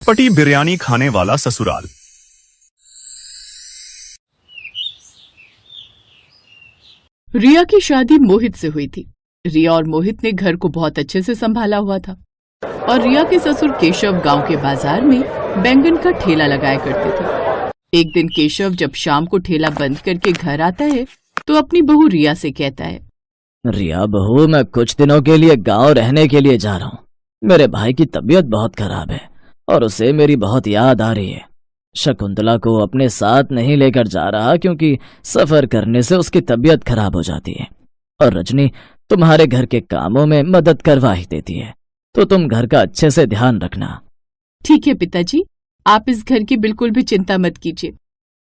चटपटी बिरयानी खाने वाला ससुराल। रिया की शादी मोहित से हुई थी। रिया और मोहित ने घर को बहुत अच्छे से संभाला हुआ था और रिया के ससुर केशव गांव के बाजार में बैंगन का ठेला लगाया करते थे। एक दिन केशव जब शाम को ठेला बंद करके घर आता है तो अपनी बहू रिया से कहता है, रिया बहू, मैं कुछ दिनों के लिए गांव रहने के लिए जा रहा हूँ। मेरे भाई की तबीयत बहुत खराब है और उसे मेरी बहुत याद आ रही है। शकुंतला को अपने साथ नहीं लेकर जा रहा क्योंकि सफर करने से उसकी तबीयत खराब हो जाती है और रजनी तुम्हारे घर के कामों में मदद करवा ही देती है, तो तुम घर का अच्छे से ध्यान रखना। ठीक है पिताजी, आप इस घर की बिल्कुल भी चिंता मत कीजिए।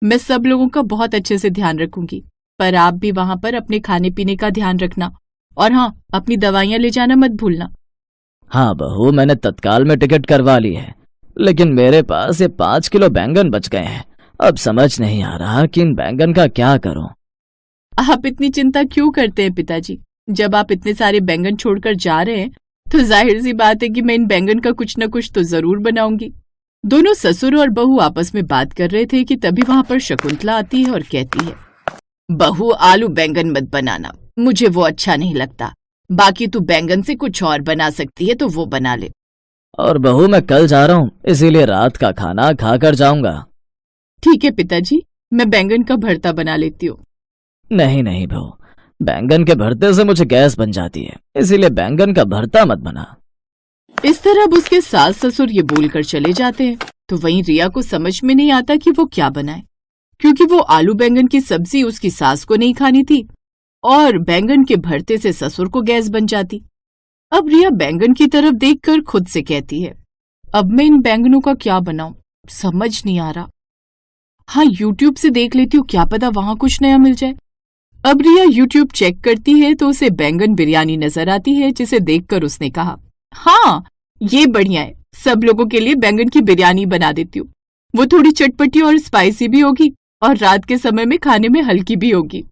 मैं सब लोगों का बहुत अच्छे से ध्यान रखूंगी, पर आप भी वहाँ पर अपने खाने पीने का ध्यान रखना और हाँ, अपनी दवाइयाँ ले जाना मत भूलना। हाँ बहू, मैंने तत्काल में टिकट करवा ली है, लेकिन मेरे पास ये 5 किलो बैंगन बच गए हैं। अब समझ नहीं आ रहा कि इन बैंगन का क्या करूं। आप इतनी चिंता क्यों करते हैं पिताजी? जब आप इतने सारे बैंगन छोड़कर जा रहे हैं तो जाहिर सी बात है कि मैं इन बैंगन का कुछ न कुछ तो जरूर बनाऊंगी। दोनों ससुर और बहू आपस में बात कर रहे थे कि तभी वहां पर शकुंतला आती है और कहती है, बहू, आलू बैंगन मत बनाना, मुझे वो अच्छा नहीं लगता। बाकी तू बैंगन से कुछ और बना सकती है तो वो बना ले। और बहू, मैं कल जा रहा हूँ, इसीलिए रात का खाना खाकर जाऊंगा। ठीक है पिताजी, मैं बैंगन का भरता बना लेती हूँ। नहीं नहीं बहू, बैंगन के भरते से मुझे गैस बन जाती है, इसीलिए बैंगन का भरता मत बना। इस तरह अब उसके सास ससुर ये बोलकर चले जाते हैं तो वहीं रिया को समझ में नहीं आता कि वो क्या बनाए, क्योंकि वो आलू बैंगन की सब्जी उसकी सास को नहीं खानी थी और बैंगन के भरते से ससुर को गैस बन जाती। अब रिया बैंगन की तरफ देखकर खुद से कहती है, अब मैं इन बैंगनों का क्या बनाऊं, समझ नहीं आ रहा। हाँ, यूट्यूब से देख लेती हूँ, क्या पता वहां कुछ नया मिल जाए। अब रिया यूट्यूब चेक करती है तो उसे बैंगन बिरयानी नजर आती है, जिसे देखकर उसने कहा, हाँ ये बढ़िया है, सब लोगों के लिए बैंगन की बिरयानी बना देती हूँ। वो थोड़ी चटपटी और स्पाइसी भी होगी और रात के समय में खाने में हल्की भी होगी।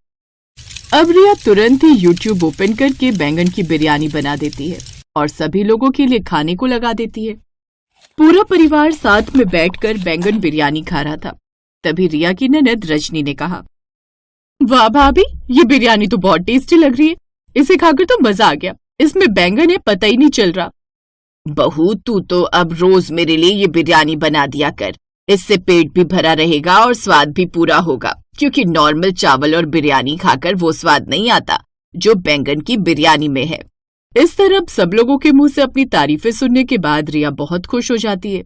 अब रिया तुरंत ही यूट्यूब ओपन करके बैंगन की बिरयानी बना देती है और सभी लोगों के लिए खाने को लगा देती है। पूरा परिवार साथ में बैठकर बैंगन बिरयानी खा रहा था। तभी रिया की ननद रजनी ने कहा, वाह भाभी, ये बिरयानी तो बहुत टेस्टी लग रही है, इसे खाकर तो मजा आ गया। इसमें बैंगन है, पता ही नहीं चल रहा। बहू, तू तो अब रोज मेरे लिए ये बिरयानी बना दिया कर, इससे पेट भी भरा रहेगा और स्वाद भी पूरा होगा, क्योंकि नॉर्मल चावल और बिरयानी खाकर वो स्वाद नहीं आता जो बैंगन की बिरयानी में है। इस तरह सब लोगों के मुंह से अपनी तारीफें सुनने के बाद रिया बहुत खुश हो जाती है।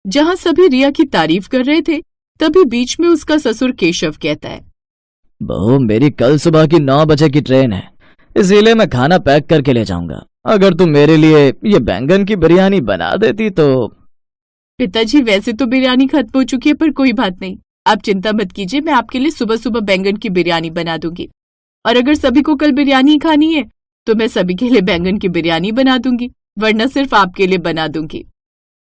जहां सभी रिया की तारीफ कर रहे थे तभी बीच में उसका ससुर केशव कहता है, बहू, मेरी कल सुबह की 9 बजे की ट्रेन है, इसीलिए मैं खाना पैक करके ले जाऊंगा। अगर तुम मेरे लिए ये बैंगन की बिरयानी बना देती तो। पिताजी, वैसे तो बिरयानी खत्म हो चुकी है, पर कोई बात नहीं, आप चिंता मत कीजिए, मैं आपके लिए सुबह सुबह बैंगन की बिरयानी बना दूंगी। और अगर सभी को कल बिरयानी खानी है तो मैं सभी के लिए बैंगन की बिरयानी बना दूंगी, वरना सिर्फ आपके लिए बना दूंगी।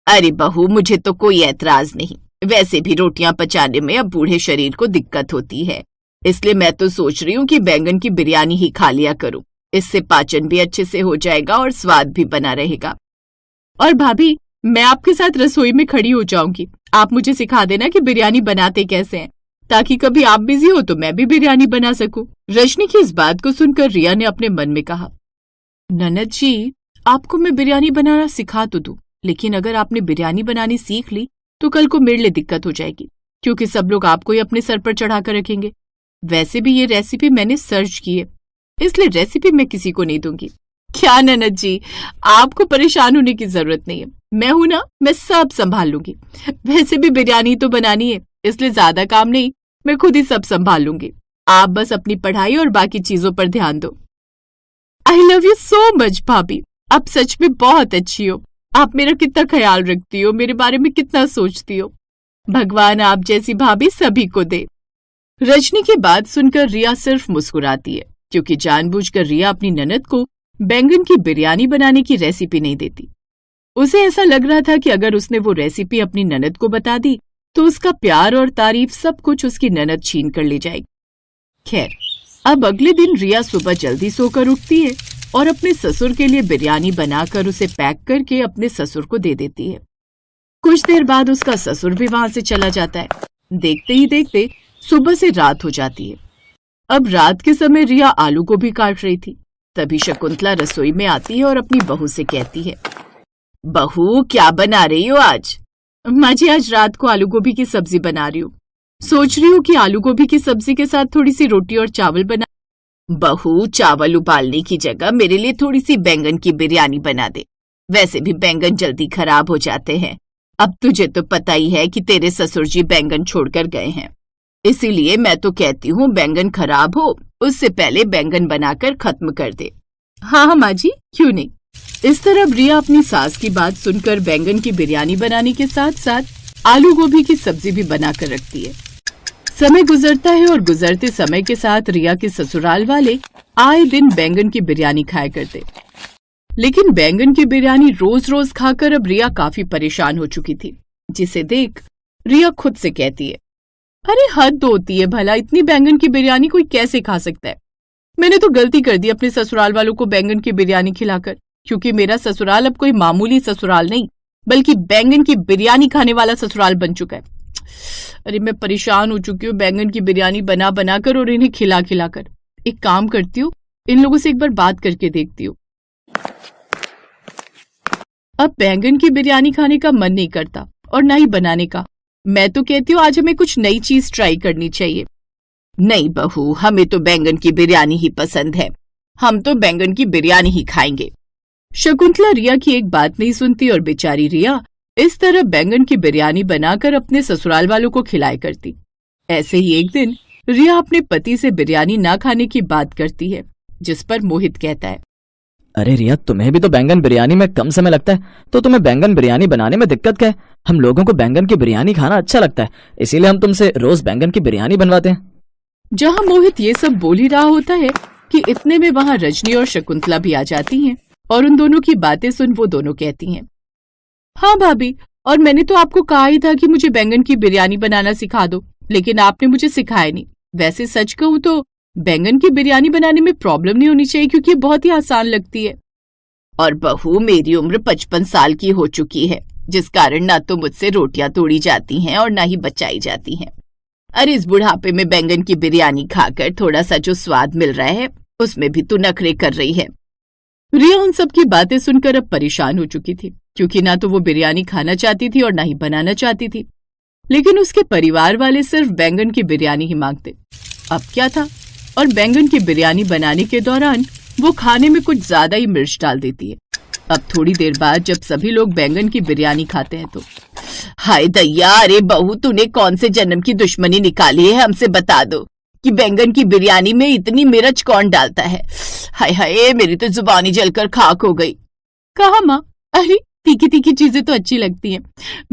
अरे बहू, मुझे तो कोई ऐतराज नहीं, वैसे भी रोटियां पचाने में अब बूढ़े शरीर को दिक्कत होती है, इसलिए मैं तो सोच रही हूँ कि बैंगन की बिरयानी ही खा लिया करूं। इससे पाचन भी अच्छे से हो जाएगा और स्वाद भी बना रहेगा। और भाभी, मैं आपके साथ रसोई में खड़ी हो जाऊंगी, आप मुझे सिखा देना कि बिरयानी बनाते कैसे हैं, ताकि कभी आप बिजी हो तो मैं भी बिरयानी बना सकूं। रजनी की इस बात को सुनकर रिया ने अपने मन में कहा, ननद जी, आपको मैं बिरयानी बनाना सिखा तो दूं, लेकिन अगर आपने बिरयानी बनानी सीख ली तो कल को मेरे लिए दिक्कत हो जाएगी, क्योंकि सब लोग आपको ही अपने सर पर चढ़ा कर रखेंगे। वैसे भी ये रेसिपी मैंने सर्च की है, इसलिए रेसिपी मैं किसी को नहीं दूंगी। क्या ननद जी, आपको परेशान होने की जरूरत नहीं है, मैं हूं ना, मैं सब संभाल लूंगी। वैसे भी बिरयानी तो बनानी है, इसलिए ज्यादा काम नहीं, मैं खुद ही सब संभाल लूंगी। आप बस अपनी पढ़ाई और बाकी चीजों पर ध्यान दो। I love you so much भाभी, आप सच में बहुत अच्छी हो। आप मेरा कितना ख्याल रखती हो, मेरे बारे में कितना सोचती हो। भगवान आप जैसी भाभी सभी को दे। रजनी की बात सुनकर रिया सिर्फ मुस्कुराती है, क्योंकि जानबूझकर रिया अपनी ननद को बैंगन की बिरयानी बनाने की रेसिपी नहीं देती। उसे ऐसा लग रहा था कि अगर उसने वो रेसिपी अपनी ननद को बता दी तो उसका प्यार और तारीफ सब कुछ उसकी ननद छीन कर ले जाएगी। खैर, अब अगले दिन रिया सुबह जल्दी सोकर उठती है और अपने ससुर के लिए बिरयानी बनाकर उसे पैक करके अपने ससुर को दे देती है। कुछ देर बाद उसका ससुर भी वहां से चला जाता है। देखते ही देखते सुबह से रात हो जाती है। अब रात के समय रिया आलू गोभी काट रही थी। तभी शकुंतला रसोई में आती है और अपनी बहू से कहती है, बहू क्या बना रही हो आज? माँ जी, आज रात को आलू गोभी की सब्जी बना रही हूँ। सोच रही हूँ कि आलू गोभी की सब्जी के साथ थोड़ी सी रोटी और चावल बना। बहू, चावल उबालने की जगह मेरे लिए थोड़ी सी बैंगन की बिरयानी बना दे। वैसे भी बैंगन जल्दी खराब हो जाते हैं। अब तुझे तो पता ही है कि तेरे ससुर जी बैंगन छोड़कर गए हैं, इसीलिए मैं तो कहती हूँ बैंगन खराब हो उससे पहले बैंगन बनाकर खत्म कर दे। हाँ माँ जी, क्यों नहीं। इस तरह रिया अपनी सास की बात सुनकर बैंगन की बिरयानी बनाने के साथ साथ आलू गोभी की सब्जी भी बनाकर रखती है। समय गुजरता है और गुजरते समय के साथ रिया के ससुराल वाले आए दिन बैंगन की बिरयानी खाया करते। लेकिन बैंगन की बिरयानी रोज रोज खाकर अब रिया काफी परेशान हो चुकी थी, जिसे देख रिया खुद से कहती है, अरे हद होती है भला, इतनी बैंगन की बिरयानी कोई कैसे खा सकता है। मैंने तो गलती कर दी अपने ससुराल वालों को बैंगन की बिरयानी खिलाकर, क्योंकि मेरा ससुराल अब कोई मामूली ससुराल नहीं बल्कि बैंगन की बिरयानी खाने वाला ससुराल बन चुका है। अरे मैं परेशान हो चुकी हूँ बैंगन की बिरयानी बना बना कर और इन्हें खिला खिला कर। एक काम करती हूँ, इन लोगों से एक बार बात करके देखती हूँ। अब बैंगन की बिरयानी खाने का मन नहीं करता और ना ही बनाने का। मैं तो कहती हूँ आज हमें कुछ नई चीज ट्राई करनी चाहिए। नहीं बहू, हमें तो बैंगन की बिरयानी ही पसंद है, हम तो बैंगन की बिरयानी ही खाएंगे। शकुंतला रिया की एक बात नहीं सुनती और बेचारी रिया इस तरह बैंगन की बिरयानी बनाकर अपने ससुराल वालों को खिलाया करती। ऐसे ही एक दिन रिया अपने पति से बिरयानी ना खाने की बात करती है, जिस पर मोहित कहता है, अरे रिया, तुम्हें भी तो बैंगन बिरयानी में कम समय लगता है, तो तुम्हें बैंगन बिरयानी बनाने में दिक्कत क्या है? हम लोगों को बैंगन की बिरयानी खाना अच्छा लगता है, इसीलिए हम तुमसे रोज बैंगन की बिरयानी बनवाते हैं। जहाँ मोहित ये सब बोल ही रहा होता है कि इतने में वहाँ रजनी और शकुंतला भी आ जाती हैं और उन दोनों की बातें सुन वो दोनों कहती हैं, हाँ भाभी, और मैंने तो आपको कहा ही था कि मुझे बैंगन की बिरयानी बनाना सिखा दो, लेकिन आपने मुझे सिखाया नहीं। वैसे सच कहूँ तो बैंगन की बिरयानी बनाने में प्रॉब्लम नहीं होनी चाहिए, क्योंकि बहुत ही आसान लगती है। और बहू, मेरी उम्र 55 साल की हो चुकी है, जिस कारण ना तो मुझसे रोटियां तोड़ी जाती हैं और ना ही बचाई जाती हैं। अरे इस बुढ़ापे में बैंगन की बिरयानी खाकर थोड़ा सा जो स्वाद मिल रहा है उसमें भी तू नखरे कर रही है। रिया उन सब की बातें सुनकर अब परेशान हो चुकी थी, क्योंकि ना तो वो बिरयानी खाना चाहती थी और ना ही बनाना चाहती थी। लेकिन उसके परिवार वाले सिर्फ बैंगन की बिरयानी ही मांगते। अब क्या था, और बैंगन की बिरयानी बनाने के दौरान वो खाने में कुछ ज्यादा ही मिर्च डाल देती है। अब थोड़ी देर बाद जब सभी लोग बैंगन की बिरयानी खाते हैं तो, हाय दैया, अरे बहू, तूने कौन से जन्म की दुश्मनी निकाली है? हमसे बता दो कि बैंगन की बिरयानी में इतनी मिर्च कौन डालता है? हाय हाय, मेरी तो जुबानी जलकर खाक हो गई। कहा माँ, अरे तीखी तीखी चीजें तो अच्छी लगती हैं,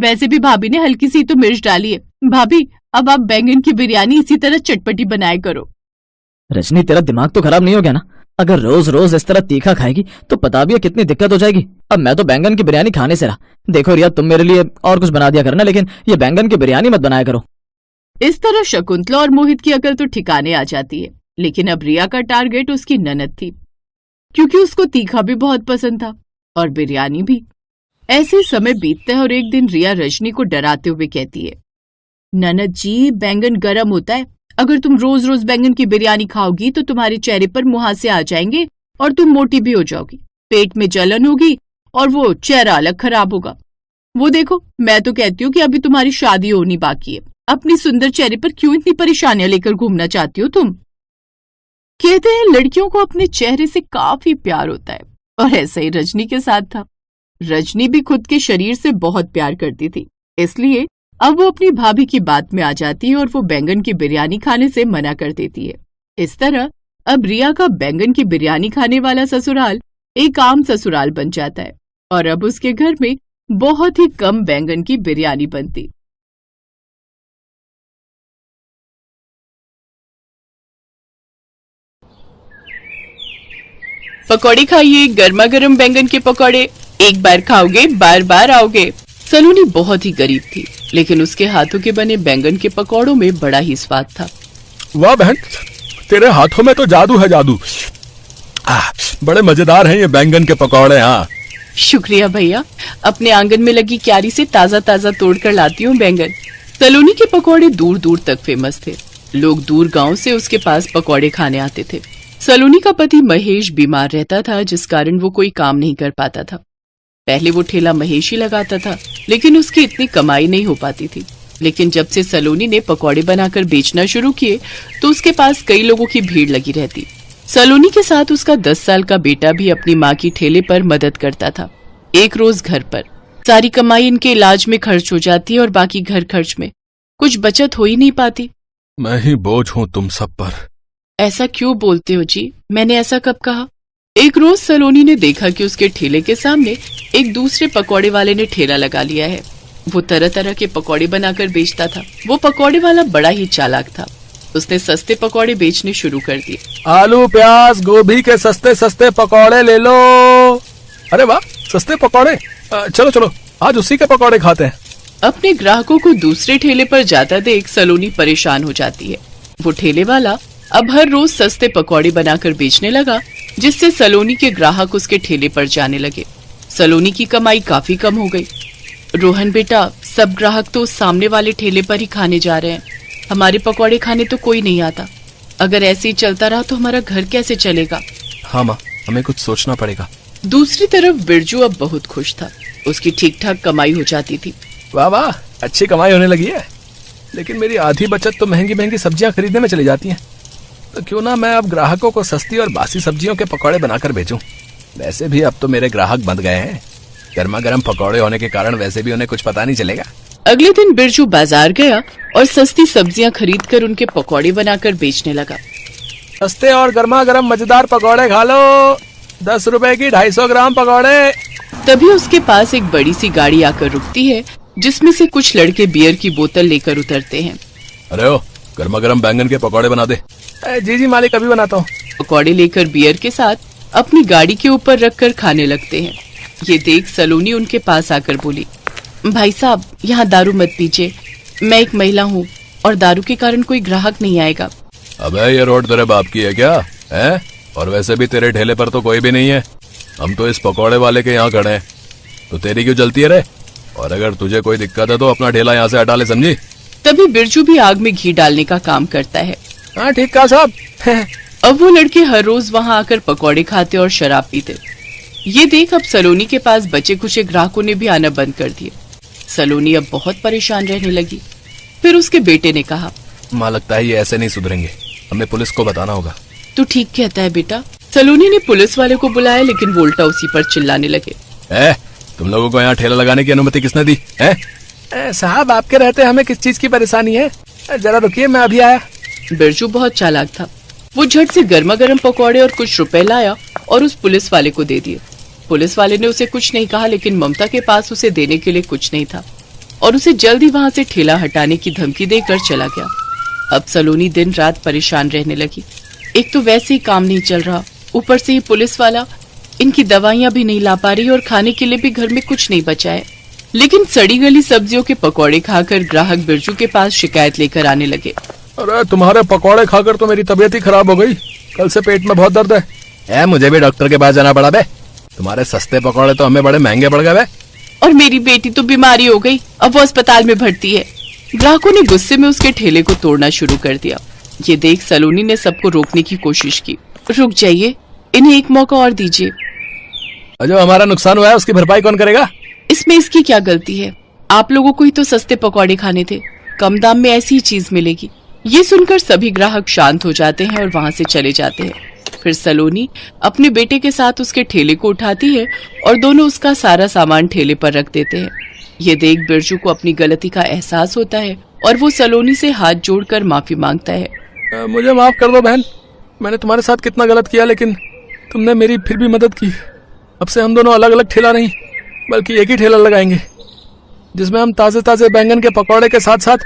वैसे भी भाभी ने हल्की सी तो मिर्च डाली है। भाभी, अब आप बैंगन की बिरयानी इसी तरह चटपटी बनाया करो। रजनी, तेरा दिमाग तो खराब नहीं हो गया ना? अगर रोज रोज इस तरह तीखा खाएगी तो पता भी है कितनी दिक्कत हो जाएगी। अब मैं तो बैंगन की बिरयानी खाने से रहा। देखो रिया, तुम मेरे लिए और कुछ बना दिया करना, लेकिन ये बैंगन की बिरयानी मत बनाया करो। इस तरह शकुंतला और मोहित की अकल तो ठिकाने आ जाती है। लेकिन अब रिया का टारगेट उसकी ननद थी, क्योंकि उसको तीखा भी बहुत पसंद था और बिरयानी भी। ऐसे समय बीतता है और एक दिन रिया रजनी को डराते हुए कहती है, ननद जी, बैंगन गर्म होता है, अगर तुम रोज रोज बैंगन की बिरयानी खाओगी तो तुम्हारे चेहरे पर मुहासे आ जाएंगे और तुम मोटी भी हो जाओगी, पेट में जलन होगी और वो चेहरा अलग खराब होगा। वो देखो, मैं तो कहती हूँ कि अभी तुम्हारी शादी होनी बाकी है, अपनी सुंदर चेहरे पर क्यों इतनी परेशानियां लेकर घूमना चाहती हो तुम? कहते हैं लड़कियों को अपने चेहरे से काफी प्यार होता है, और ऐसा ही रजनी के साथ था। रजनी भी खुद के शरीर से बहुत प्यार करती थी, इसलिए अब वो अपनी भाभी की बात में आ जाती है और वो बैंगन की बिरयानी खाने से मना कर देती है। इस तरह अब रिया का बैंगन की बिरयानी खाने वाला ससुराल एक आम ससुराल बन जाता है और अब उसके घर में बहुत ही कम बैंगन की बिरयानी बनती। पकौड़े खाइए, गर्मा गर्म बैंगन के पकौड़े, एक बार खाओगे बार बार आओगे। सलोनी बहुत ही गरीब थी, लेकिन उसके हाथों के बने बैंगन के पकौड़ों में बड़ा ही स्वाद था। वाह बहन, तेरे हाथों में तो जादू है, जादू। बड़े मजेदार हैं ये बैंगन के पकौड़े। हाँ, शुक्रिया भैया, अपने आंगन में लगी क्यारी से ताजा ताजा तोड़ कर लाती हूँ बैंगन। सलोनी के पकौड़े दूर दूर तक फेमस थे। लोग दूर गांव से उसके पास पकौड़े खाने आते थे। सलोनी का पति महेश बीमार रहता था, जिस कारण वो कोई काम नहीं कर पाता था। पहले वो ठेला महेश ही लगाता था, लेकिन उसकी इतनी कमाई नहीं हो पाती थी। लेकिन जब से सलोनी ने पकौड़े बनाकर बेचना शुरू किए तो उसके पास कई लोगों की भीड़ लगी रहती। सलोनी के साथ उसका 10 साल का बेटा भी अपनी माँ की ठेले पर मदद करता था। एक रोज घर पर सारी कमाई इनके इलाज में खर्च हो जाती है और बाकी घर खर्च में कुछ बचत हो ही नहीं पाती। मैं ही बोझ हूँ तुम सब पर। ऐसा क्यों बोलते हो जी? मैंने ऐसा कब कहा? एक रोज सलोनी ने देखा कि उसके ठेले के सामने एक दूसरे पकौड़े वाले ने ठेला लगा लिया है। वो तरह तरह के पकौड़े बनाकर बेचता था। वो पकौड़े वाला बड़ा ही चालाक था। उसने सस्ते पकौड़े बेचने शुरू कर दिए। आलू प्याज गोभी के सस्ते सस्ते पकौड़े ले लो। अरे वाह, सस्ते पकौड़े। चलो चलो आज उसी के पकौड़े खाते हैं। अपने ग्राहकों को दूसरे ठेले पर जाता देख सलोनी परेशान हो जाती है। वो ठेले वाला अब हर रोज सस्ते पकौड़े बनाकर बेचने लगा, जिससे सलोनी के ग्राहक उसके ठेले पर जाने लगे। सलोनी की कमाई काफी कम हो गई। रोहन बेटा, सब ग्राहक तो सामने वाले ठेले पर ही खाने जा रहे हैं। हमारे पकौड़े खाने तो कोई नहीं आता। अगर ऐसे ही चलता रहा तो हमारा घर कैसे चलेगा? हाँ माँ, हमें कुछ सोचना पड़ेगा। दूसरी तरफ बिरजू अब बहुत खुश था। उसकी ठीक ठाक कमाई हो जाती थी। वाह वाह, अच्छी कमाई होने लगी है। लेकिन मेरी आधी बचत तो महंगी महंगी सब्जियां खरीदने में चली जाती हैं। तो क्यों ना मैं अब ग्राहकों को सस्ती और बासी सब्जियों के पकौड़े बनाकर बेचूं। वैसे भी अब तो मेरे ग्राहक बंध गए हैं। गर्मा गर्म पकौड़े होने के कारण वैसे भी उन्हें कुछ पता नहीं चलेगा। अगले दिन बिरजू बाजार गया और सस्ती सब्जियां खरीदकर उनके पकौड़े बनाकर बेचने लगा। सस्ते और गर्मा गर्म मजेदार पकौड़े खा लो। 10 रुपए की 250 ग्राम पकौड़े। तभी उसके पास एक बड़ी सी गाड़ी आकर रुकती है, जिसमें से कुछ लड़के बियर की बोतल लेकर उतरते हैं। अरे ओ, गर्मा गर्म बैंगन के पकौड़े बना दे। जी जी मालिक, अभी बनाता हूँ। पकौड़े लेकर बियर के साथ अपनी गाड़ी के ऊपर रखकर खाने लगते हैं। ये देख सलोनी उनके पास आकर बोली, भाई साहब, यहाँ दारू मत पीजिए। मैं एक महिला हूँ और दारू के कारण कोई ग्राहक नहीं आएगा। अबे ये रोड तेरे बाप की है क्या है? और वैसे भी तेरे ठेले पर तो कोई भी नहीं है। हम तो इस पकौड़े वाले के यहाँ खड़े हैं, तो तेरी क्यों जलती है रे? और अगर तुझे कोई दिक्कत है तो अपना ठेला यहाँ से हटा ले, समझी? तभी बिरजू भी आग में घी डालने का काम करता है। हाँ ठीक कहा साहब। अब वो लड़के हर रोज वहाँ आकर पकौड़े खाते और शराब पीते। ये देख अब सलोनी के पास बचे कुछ ग्राहकों ने भी आना बंद कर दिए। सलोनी अब बहुत परेशान रहने लगी। फिर उसके बेटे ने कहा, माँ लगता है ये ऐसे नहीं सुधरेंगे, हमें पुलिस को बताना होगा। तू ठीक कहता है बेटा। सलोनी ने पुलिस वाले को बुलाया, लेकिन वो उल्टा उसी पर चिल्लाने लगे। तुम लोगों को यहाँ ठेला लगाने की अनुमति किसने दी है? साहब आपके रहते हमें किस चीज की परेशानी है? जरा रुकिए, मैं अभी आया। बिरजू बहुत चालाक था। वो झट से गर्मा गर्म पकौड़े और कुछ रुपए लाया और उस पुलिस वाले को दे दिए। पुलिस वाले ने उसे कुछ नहीं कहा, लेकिन ममता के पास उसे देने के लिए कुछ नहीं था और उसे जल्दी वहाँ से ठेला हटाने की धमकी देकर चला गया। अब सलोनी दिन रात परेशान रहने लगी। एक तो वैसे ही काम नहीं चल रहा, ऊपर से ही पुलिस वाला इनकी दवाइयां भी नहीं ला पा रही और खाने के लिए भी घर में कुछ नहीं बचा है। लेकिन सड़ी गली सब्जियों के पकौड़े खाकर ग्राहक बिरजू के पास शिकायत लेकर आने लगे। अरे तुम्हारे पकौड़े खाकर तो मेरी तबीयत ही खराब हो गई। कल से पेट में बहुत दर्द है। मुझे भी डॉक्टर के पास जाना पड़ा बे। तुम्हारे सस्ते पकौड़े तो हमें बड़े महंगे पड़ गए बे। और मेरी बेटी तो बीमारी हो गई, अब वो अस्पताल में भर्ती है। ग्राहकों ने गुस्से में उसके ठेले को तोड़ना शुरू कर दिया। ये देख सलोनी ने सबको रोकने की कोशिश की। रुक जाइए, इन्हें एक मौका और दीजिए। जो हमारा नुकसान हुआ है उसकी भरपाई कौन करेगा? इसमें इसकी क्या गलती है? आप लोगों को ही तो सस्ते पकौड़े खाने थे, कम दाम में ऐसी ही चीज मिलेगी। ये सुनकर सभी ग्राहक शांत हो जाते हैं और वहाँ से चले जाते हैं। फिर सलोनी अपने बेटे के साथ उसके ठेले को उठाती है और दोनों उसका सारा सामान ठेले पर रख देते हैं। ये देख बिरजू को अपनी गलती का एहसास होता है और वो सलोनी से हाथ जोड़कर माफी मांगता है। मुझे माफ कर दो बहन, मैंने तुम्हारे साथ कितना गलत किया, लेकिन तुमने मेरी फिर भी मदद की। अब से हम दोनों अलग अलग ठेला नहीं बल्कि एक ही ठेला लगाएंगे, जिसमें हम ताजे ताजे बैंगन के पकौड़े के साथ साथ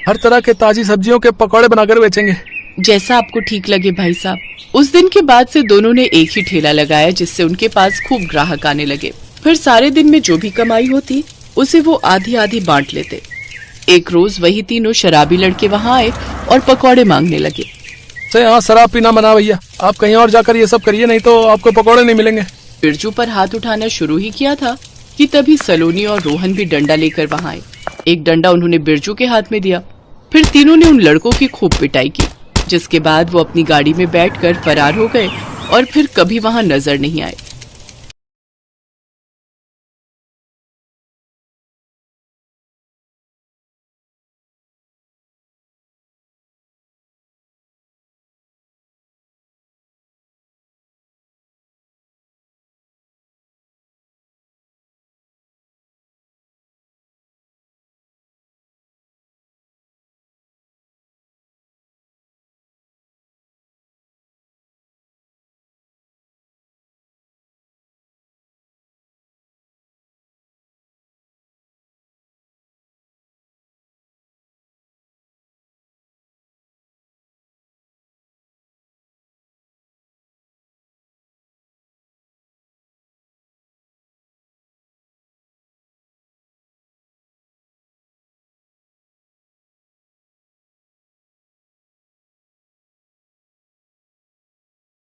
हर तरह के ताजी सब्जियों के पकौड़े बनाकर बेचेंगे। जैसा आपको ठीक लगे भाई साहब। उस दिन के बाद से दोनों ने एक ही ठेला लगाया, जिससे उनके पास खूब ग्राहक आने लगे। फिर सारे दिन में जो भी कमाई होती उसे वो आधी आधी बांट लेते। एक रोज वही तीनों शराबी लड़के वहाँ आए और पकौड़े मांगने लगे। यहाँ शराब पीना मना भैया, आप कहीं और जाकर ये सब करिए, नहीं तो आपको पकौड़े नहीं मिलेंगे। बिरजू पर हाथ उठाना शुरू ही किया था कि तभी सलोनी और रोहन भी डंडा लेकर वहां आए। एक डंडा उन्होंने बिरजू के हाथ में दिया। फिर तीनों ने उन लड़कों की खूब पिटाई की, जिसके बाद वो अपनी गाड़ी में बैठकर फरार हो गए और फिर कभी वहां नजर नहीं आए।